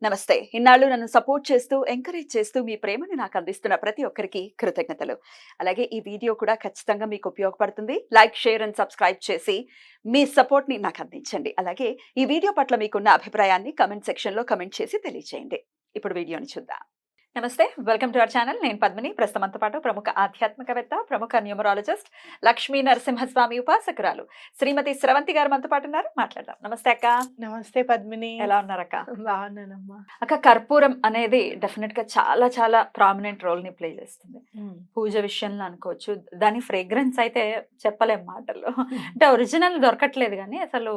నమస్తే. ఇన్నాళ్ళు నన్ను సపోర్ట్ చేస్తూ, ఎంకరేజ్ చేస్తూ మీ ప్రేమని నాకు అందిస్తున్న ప్రతి ఒక్కరికి కృతజ్ఞతలు. అలాగే ఈ వీడియో కూడా ఖచ్చితంగా మీకు ఉపయోగపడుతుంది. లైక్, షేర్ అండ్ సబ్స్క్రైబ్ చేసి మీ సపోర్ట్‌ని నాకు అందించండి. అలాగే ఈ వీడియో పట్ల మీకున్న అభిప్రాయాన్ని కామెంట్ సెక్షన్‌లో కామెంట్ చేసి తెలియజేయండి. ఇప్పుడు వీడియోని చూద్దాం. నమస్తే. Welcome to our channel. నేను పద్మిని. ప్రస్తుతం మనతో పాటు ప్రముఖ ఆధ్యాత్మికవేత్త, ప్రముఖ న్యూమరాలజిస్ట్, లక్ష్మీ నరసింహస్వామి ఉపాసకురాలు శ్రీమతి స్రవంతి గారు మనతో పాటు ఉన్నారు. మాట్లాడదాం. నమస్తే అక్క. నమస్తే పద్మిని. ఎలా ఉన్నారక్క? బాగున్నానమ్మా. అక్క, కర్పూరం అనేది డెఫినెట్ గా చాలా చాలా ప్రామినెంట్ రోల్ ని ప్లే చేస్తుంది. పూజ విషయంలో అనుకోవచ్చు. దాని ఫ్రేగ్రెన్స్ అయితే చెప్పలేం మాటల్లో. అంటే ఒరిజినల్ దొరకట్లేదు కానీ అసలు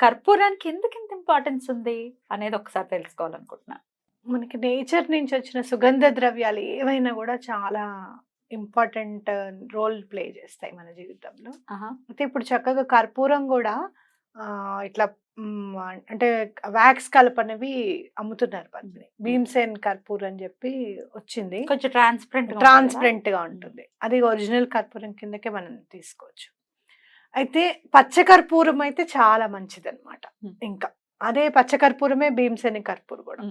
కర్పూరానికి ఎందుకు ఇంత ఇంపార్టెన్స్ ఉంది అనేది ఒకసారి తెలుసుకోవాలనుకుంటున్నా. మనకి నేచర్ నుంచి వచ్చిన సుగంధ ద్రవ్యాలు ఏవైనా కూడా చాలా ఇంపార్టెంట్ రోల్ ప్లే చేస్తాయి మన జీవితంలో. అయితే ఇప్పుడు చక్కగా కర్పూరం కూడా ఇట్లా అంటే వ్యాక్స్ కలపనివి అమ్ముతున్నారు పద్మిని. భీమ్సేన్ కర్పూర్ అని చెప్పి వచ్చింది. కొంచెం ట్రాన్స్పరెంట్ గా ఉంటుంది. అది ఒరిజినల్ కర్పూరం కిందకే మనం తీసుకోవచ్చు. అయితే పచ్చకర్పూరం అయితే చాలా మంచిది అనమాట. ఇంకా అదే పచ్చకర్పూరమే భీమ్సేన్ కర్పూర్ కూడా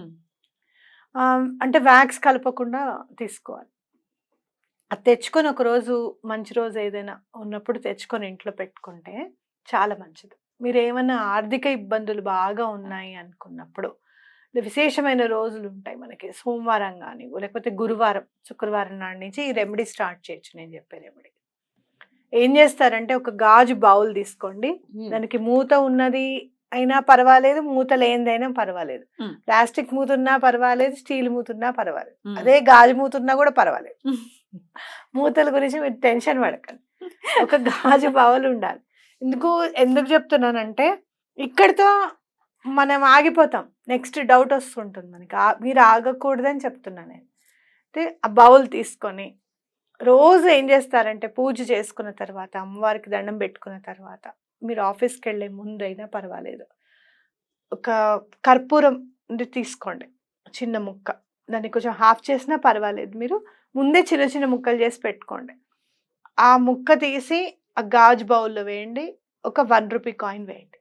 అంటే వ్యాక్స్ కలపకుండా తీసుకోవాలి. అది తెచ్చుకొని ఒక రోజు మంచి రోజు ఏదైనా ఉన్నప్పుడు తెచ్చుకొని ఇంట్లో పెట్టుకుంటే చాలా మంచిది. మీరు ఏమైనా ఆర్థిక ఇబ్బందులు బాగా ఉన్నాయి అనుకున్నప్పుడు, విశేషమైన రోజులు ఉంటాయి మనకి, సోమవారం కానీ లేకపోతే గురువారం, శుక్రవారం నాటి నుంచి ఈ రెమెడీ స్టార్ట్ చేయొచ్చు. నేను చెప్పే రెమెడీ ఏం చేస్తారంటే, ఒక గాజు బౌల్ తీసుకోండి. దానికి మూత ఉన్నది అయినా పర్వాలేదు, మూత లేనిదైనా పర్వాలేదు. ప్లాస్టిక్ మూత ఉన్నా పర్వాలేదు, స్టీల్ మూత ఉన్నా పర్వాలేదు, అదే గాజు మూత ఉన్నా కూడా పర్వాలేదు. మూతల గురించి మీరు టెన్షన్ పడకండి. ఒక గాజు బౌల్ ఉండాలి. ఎందుకు చెప్తున్నానంటే, ఇక్కడితో మనం ఆగిపోతాం. నెక్స్ట్ డౌట్ వస్తుంటుంది మనకి. మీరు ఆగకూడదని చెప్తున్నాను నేను. అంటే ఆ బౌల్ తీసుకొని రోజు ఏం చేస్తారంటే, పూజ చేసుకున్న తర్వాత, అమ్మవారికి దండం పెట్టుకున్న తర్వాత, మీరు ఆఫీస్కి వెళ్ళే ముందైనా పర్వాలేదు, ఒక కర్పూరం తీసుకోండి, చిన్న ముక్క. దాన్ని కొంచెం హాఫ్ చేసినా పర్వాలేదు. మీరు ముందే చిన్న చిన్న ముక్కలు చేసి పెట్టుకోండి. ఆ ముక్క తీసి ఆ గాజు బౌల్లో వేయండి. ఒక 1 రూపీ కాయిన్ వేయండి.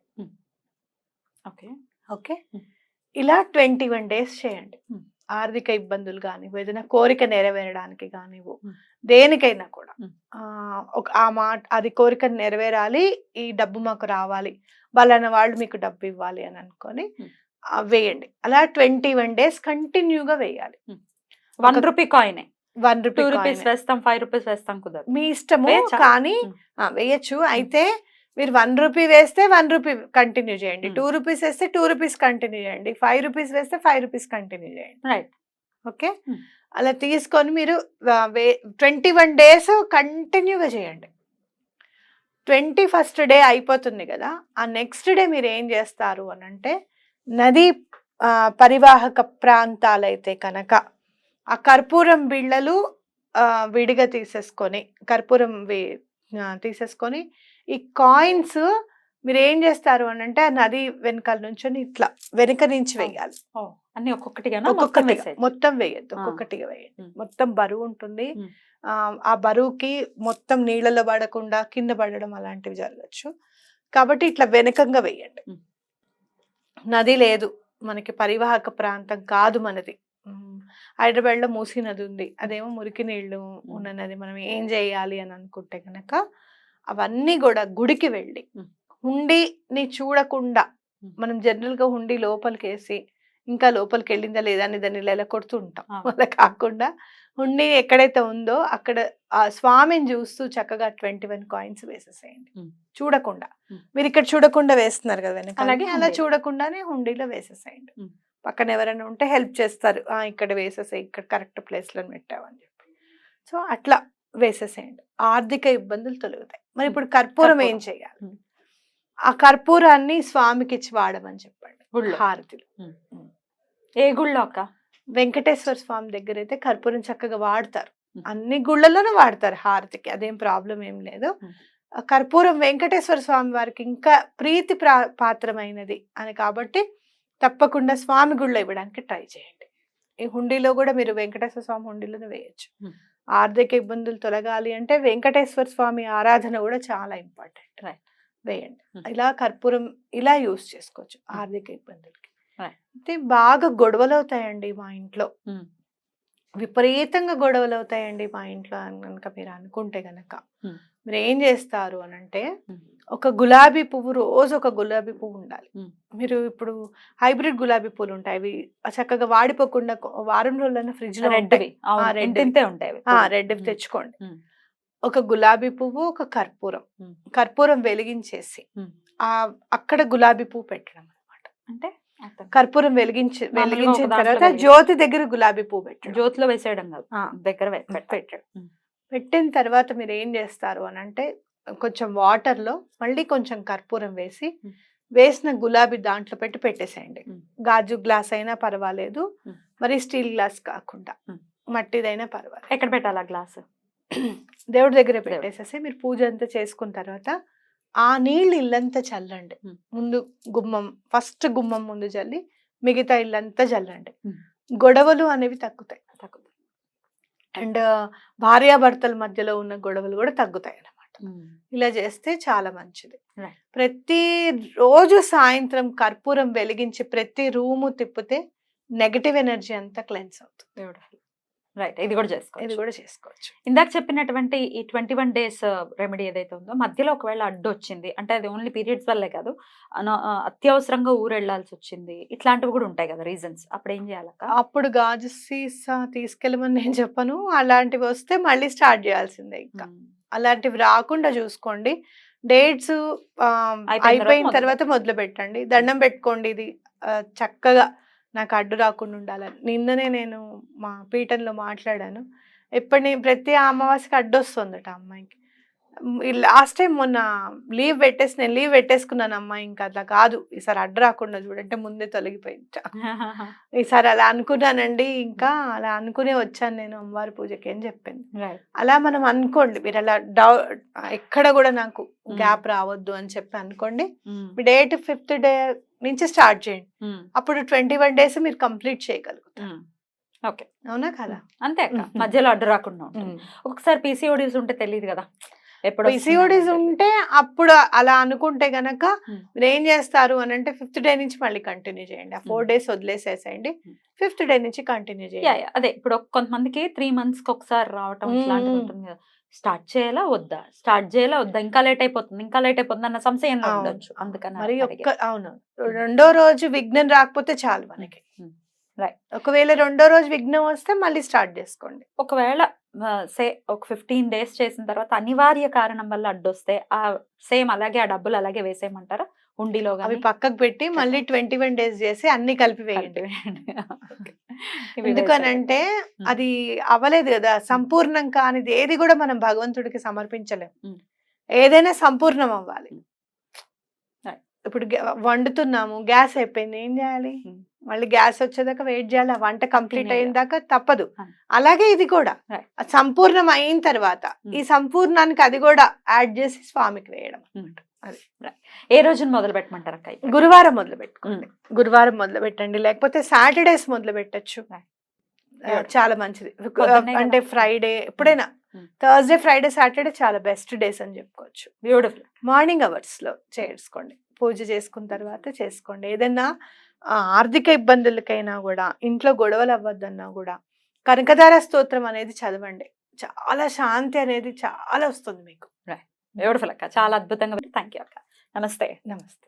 ఓకే ఓకే ఇలా 21 days చేయండి. ఆర్థిక ఇబ్బందులు కానివ్వు, ఏదైనా కోరిక నెరవేరడానికి కానివ్వు, దేనికైనా కూడా ఆ మాట, అది కోరిక నెరవేరాలి, ఈ డబ్బు మాకు రావాలి, వాళ్ళన్న వాళ్ళు మీకు డబ్బు ఇవ్వాలి అని అనుకొని వేయండి. అలా 21 days కంటిన్యూగా వేయాలి. 1 రూపీ కాయిన్, 1 రూపీ, 2 రూపీస్ వేస్తాం, 5 రూపీస్ వేస్తాం, కుదరదు. మీ ఇష్టము. కానీ వేయచ్చు. అయితే మీరు 1 రూపీ వేస్తే 1 రూపీ కంటిన్యూ చేయండి, 2 రూపీస్ వేస్తే 2 రూపీస్ కంటిన్యూ చేయండి, 5 రూపీస్ వేస్తే 5 రూపీస్ కంటిన్యూ చేయండి. రైట్. ఓకే, అలా తీసుకొని మీరు 21 days కంటిన్యూగా చేయండి. 21st day అయిపోతుంది కదా, ఆ నెక్స్ట్ డే మీరు ఏం చేస్తారు అని అంటే, నదీ పరివాహక ప్రాంతాలైతే కనుక ఆ కర్పూరం బిళ్ళలు విడిగా తీసేసుకొని, కర్పూరం తీసేసుకొని, ఈ కాయిన్స్ మీరు ఏం చేస్తారు అని అంటే, ఆ నది వెనకాల నుంచి ఇట్లా వెనక నుంచి వేయాలి. అన్ని ఒక్కొక్కటిగా మొత్తం వేయద్దు, ఒక్కొక్కటిగా వేయండి. మొత్తం బరువు ఉంటుంది. ఆ బరువుకి మొత్తం నీళ్ళలో పడకుండా కింద పడడం అలాంటివి జరగచ్చు. కాబట్టి ఇట్లా వెనకంగా వేయండి. నది లేదు మనకి, పరివాహక ప్రాంతం కాదు మనది. హైదరాబాద్ లో మూసీ నది ఉంది, అదేమో మురికి నీళ్లు ఉన్న నది. మనం ఏం చేయాలి అని అనుకుంటే కనుక, అవన్నీ కూడా గుడికి వెళ్ళి హుండీని చూడకుండా, మనం జనరల్ గా హుండీ లోపలికి వేసి ఇంకా లోపలికి వెళ్ళిందా లేదా అని దాన్ని ఇలా కొడుతూ ఉంటాం. అలా కాకుండా హుండీ ఎక్కడైతే ఉందో అక్కడ ఆ స్వామిని చూస్తూ చక్కగా 21 coins వేసేసేయండి. చూడకుండా, మీరు ఇక్కడ చూడకుండా వేస్తున్నారు కదా వెనక, అలా చూడకుండానే హుండీలో వేసేసేయండి. పక్కన ఎవరైనా ఉంటే హెల్ప్ చేస్తారు, ఇక్కడ వేసేసే, ఇక్కడ కరెక్ట్ ప్లేస్ లో పెట్టావని చెప్పి. సో అట్లా వేసేసేయండి. ఆర్థిక ఇబ్బందులు తొలగుతాయి. మరి ఇప్పుడు కర్పూరం ఏం చేయాలి? ఆ కర్పూరాన్ని స్వామికి ఇచ్చి వాడమని చెప్పండి. హారతిలో. ఏ గుళ్ళో అక్క? వెంకటేశ్వర స్వామి దగ్గర అయితే కర్పూరం చక్కగా వాడతారు. అన్ని గుళ్ళలోనూ వాడతారు హారతికి, అదేం ప్రాబ్లం ఏం లేదు. కర్పూరం వెంకటేశ్వర స్వామి వారికి ఇంకా ప్రీతి పాత్రమైనది అని కాబట్టి తప్పకుండా స్వామి గుళ్ళో ఇవ్వడానికి ట్రై చేయండి. ఈ హుండీలో కూడా మీరు వెంకటేశ్వర స్వామి హుండీలోనే వేయచ్చు. ఆర్థిక ఇబ్బందులు తొలగాలి అంటే వెంకటేశ్వర స్వామి ఆరాధన కూడా చాలా ఇంపార్టెంట్. వేయండి. ఇలా కర్పూరం ఇలా యూస్ చేసుకోవచ్చు ఆర్థిక ఇబ్బందులకి. Right. అయితే బాగా గొడవలు అవుతాయండి మా ఇంట్లో. ఉమ్. విపరీతంగా గొడవలు అవుతాయండి మా ఇంట్లో అని కనుక మీరు అనుకుంటే గనక ఉమ్. మీరు ఏం చేస్తారు అని అంటే, ఉమ్. ఒక గులాబీ పువ్వు, రోజు ఒక గులాబీ పువ్వు ఉండాలి. ఉమ్. మీరు ఇప్పుడు హైబ్రిడ్ గులాబీ పూలు ఉంటాయి, అవి చక్కగా వాడిపోకుండా వారం రోజులైనా ఫ్రిడ్జ్ లో ఉంటాయి. రెడ్వి అవును, రెడ్ ఇంతింతే ఉంటాయి అవి. రెడ్ ఉమ్. తెచ్చుకోండి. ఉమ్. ఒక గులాబీ పువ్వు, ఒక కర్పూరం. ఉమ్. కర్పూరం వెలిగించేసి ఉమ్. ఆ అక్కడ గులాబీ పువ్వు పెట్టడం అన్నమాట. అంటే అర్థం. కర్పూరం మామూలుగా వెలిగించిన ఒక దాంట్లో తర్వాత వెలిగించి- జ్యోతి దగ్గర గులాబీ పువ్వు పెట్టడం. జ్యోతిలో వేసేయడం కాదు, ఆ, దగ్గర పెట్టాలి. పెట్టడం. ఉమ్. పెట్టిన తర్వాత మీరు ఏం చేస్తారు అని అంటే, కొంచెం వాటర్ లో మళ్ళీ కొంచెం కర్పూరం వేసి, ఉమ్. వేసిన గులాబీ దాంట్లో పెట్టి పెట్టేసేయండి. ఉమ్. గాజు గ్లాస్ అయినా పర్వాలేదు, ఉమ్. మరి స్టీల్ గ్లాస్ కాకుండా ఉమ్. మట్టిదైనా పర్వాలేదు. ఎక్కడ పెట్టాలి ఆ గ్లాస్? దేవుడి దగ్గర పెట్టేసేసి మీరు పూజ అంతా చేసుకున్న తర్వాత ఆ నీళ్ళు ఇల్లంతా చల్లండి. ఉమ్. ముందు ఫస్ట్ గుమ్మం ముందు చల్లి మిగతా ఇల్లంతా చల్లండి. ఉమ్. గొడవలు అనేవి తగ్గుతాయి. తక్కువ. అండ్ భార్యాభర్తల మధ్యలో ఉన్న గొడవలు కూడా తగ్గుతాయి అన్నమాట. ఉమ్. ఇలా చేస్తే చాలా మంచిది. Right. ప్రతి రోజు సాయంత్రం కర్పూరం వెలిగించి ప్రతి రూము తిప్పితే నెగటివ్ ఎనర్జీ అంతా క్లెన్స్ అవుతుంది. బ్యూటిఫుల్. రైట్, ఇది కూడా ఇది చేసుకోవచ్చు. కూడా చేసుకోవచ్చు. ఇందాక చెప్పినటువంటి ఈ 21 డేస్ రెమెడీ ఏదైతే ఉందో, మధ్యలో ఒకవేళ అడ్డు వచ్చింది అంటే, అది ఓన్లీ పీరియడ్స్ వల్లే కాదు, అత్యవసరంగా ఊరు వెళ్ళాల్సి వచ్చింది, ఇట్లాంటివి కూడా ఉంటాయి కదా రీజన్స్, అప్పుడు ఏం చేయాలక్క? అప్పుడు గాజు సీసా తీసుకెళ్ళమని నేను చెప్పను. అలాంటివి వస్తే మళ్ళీ స్టార్ట్ చేయాల్సిందే. ఇంకా అలాంటివి రాకుండా చూసుకోండి. డేట్స్ అయిపోయిన తర్వాత మొదలు పెట్టండి. దండం పెట్టుకోండి, ఇది చక్కగా నాకు అడ్డు రాకుండా ఉండాలని. నిన్ననే నేను మా పీఠంలో మాట్లాడాను. ప్రతి అమావాస్యకి అడ్డు వస్తుందట అమ్మాయికి. లాస్ట్ టైం మొన్న నేను లీవ్ పెట్టేసుకున్నాను. అమ్మాయి ఇంకా అట్లా కాదు, ఈసారి అడ్డు రాకుండా చూడంటే ముందే తొలగిపోయింది. ఈసారి అలా అనుకున్నానండి, ఇంకా అలా అనుకునే వచ్చాను నేను అమ్మవారి పూజకి అని చెప్పింది. అలా మనం అనుకోండి, మీరు అలా ఎక్కడ కూడా నాకు గ్యాప్ రావద్దు అని చెప్పి అనుకోండి. డేట్ 5th డే నుంచి స్టార్ట్ చేయండి. అప్పుడు 21 days మీరు కంప్లీట్ చేయగలుగుతారు. ఓకే, అవునా కదా? అంతే అక్క, మధ్యలో అడ్డు రాకుండా ఉంటుంది. ఒకసారి పీసీఓడీస్ ఉంటే తెలియదు కదా ఎప్పుడు పీసీఓడీస్ ఉంటే, అప్పుడు అలా అనుకుంటే గనక మీరు ఏం చేస్తారు అని అంటే 5th డే నుంచి మళ్ళీ కంటిన్యూ చేయండి. ఆ 4 days వదిలేసేసేయండి, 5th డే నుంచి కంటిన్యూ చేయండి. అదే ఇప్పుడు కొంతమందికి 3 months కి ఒకసారి రావటం ఇట్లాంటివి ఉంటుంది కదా, స్టార్ట్ చేయాలా వద్దా, ఇంకా లేట్ అయిపోతుంది అన్న సంశయంలో ఉండొచ్చు. అందుకని మరి అవును, రెండో రోజు విఘ్నం రాకపోతే చాలు మనకి. ఒకవేళ రెండో రోజు విఘ్నం వస్తే మళ్ళీ స్టార్ట్ చేసుకోండి. ఒకవేళ ఒక 15 days చేసిన తర్వాత అనివార్య కారణం వల్ల అడ్డొస్తే ఆ సేమ్ అలాగే ఆ డబ్బులు అలాగే వేసేయమంటారా హుండీలో? అవి పక్కకు పెట్టి మళ్ళీ 21 days చేసి అన్ని కలిపి వేయండి. ఎందుకనంటే అది అవ్వలేదు కదా, సంపూర్ణం కానిది ఏది కూడా మనం భగవంతుడికి సమర్పించలేం. ఏదైనా సంపూర్ణం అవ్వాలి. ఇప్పుడు వండుతున్నాము, గ్యాస్ అయిపోయింది, ఏం చేయాలి? మళ్ళీ గ్యాస్ వచ్చేదాకా వెయిట్ చేయాలి, ఆ వంట కంప్లీట్ అయిన దాకా తప్పదు. అలాగే ఇది కూడా సంపూర్ణం అయిన తర్వాత ఈ సంపూర్ణానికి అది కూడా యాడ్ చేసి స్వామికి వేయడం. ఏ రోజున మొదలు పెట్టమంటారు అక్క? గురువారం మొదలు పెట్టుకోండి. గురువారం మొదలు పెట్టండి, లేకపోతే సాటర్డేస్ మొదలు పెట్టచ్చు, చాలా మంచిది. అంటే ఫ్రైడే ఎప్పుడైనా, థర్స్డే, ఫ్రైడే, సాటర్డే చాలా బెస్ట్ డేస్ అని చెప్పుకోవచ్చు. బ్యూటిఫుల్. మార్నింగ్ అవర్స్ లో చేసుకోండి, పూజ చేసుకున్న తర్వాత చేసుకోండి. ఏదన్నా ఆర్థిక ఇబ్బందులకైనా కూడా, ఇంట్లో గొడవలు అవ్వద్దన్నా కూడా కనకదార స్తోత్రం అనేది చదవండి. చాలా శాంతి అనేది చాలా వస్తుంది మీకు. బ్యూటిఫుల్ అక్క, చాలా అద్భుతంగా. థ్యాంక్ యూ అక్క. నమస్తే. నమస్తే.